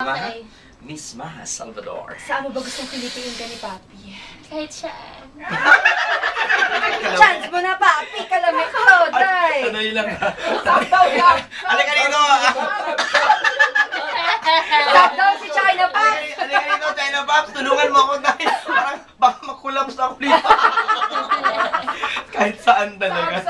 Okay. Miss Maha Salvador. Saan mo ba gustong kilitiin ka ni Papi? Kahit saan. Chance mo na, Papi! Kalamit ko, day! Sanoy lang ha. Halika dito! Stop daw si China Paps! Halika dito, China Paps! Tulungan mo ako dahil parang baka makulaps ako dito. Kahit saan talaga.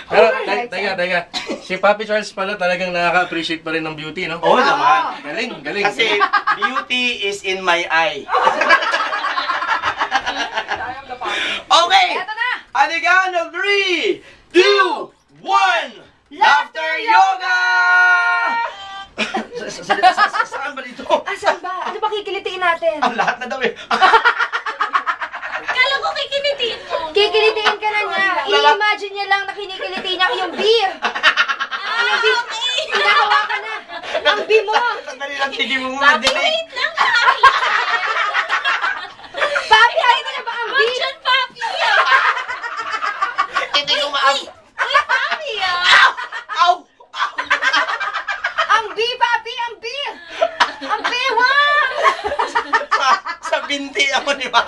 Pero, teka. Si Papi Charles pala talagang nakaka-appreciate pa rin ng beauty, no? Oo naman. Galing. Kasi beauty is in my eye. Okay! Eto na! Halika na 3, 2, 1! Laughter Yoga! Saan ba dito? Asan ba? Ano ba kikilitiin natin? Ang lahat na daw eh. Kala ko kikinitiin mo. Kikilitiin ka na niya. I-imagine niya lang na kinikilitiin niya yung beer. Yung beer. Pinakawa ka na. Ang beer mo. Sandali lang, tigil mo muna. Papi, wait lang. Papi, ayaw mo na ba ang beer? Diyan, Papi. Hindi ko maaf. Uy, Papi ah. Ow! Ang beer, Papi, ang beer. Ang beer, wow! Sa binti ako ni Ma.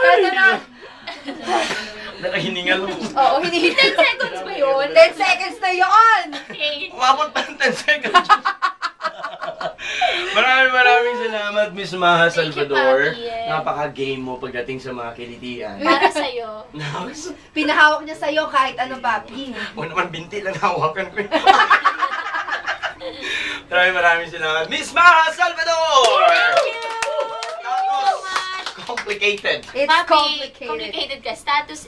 Eto na. Nakahiningal mo. Oo, hindi. 10 seconds ba yun? 10 seconds na yun. Okay. Umabot pa ng 10 seconds. Maraming salamat, Miss Maha Thank you, Salvador. Papi. Napaka-game mo pagdating sa mga kilitian. Para sa'yo. Pinahawak niya sa'yo kahit ano, Papi. O naman, binti lang hawakan ko. Maraming salamat, Miss Maha Salvador! Thank you. Tapos, complicated. It's Papi, complicated. complicated ka. Status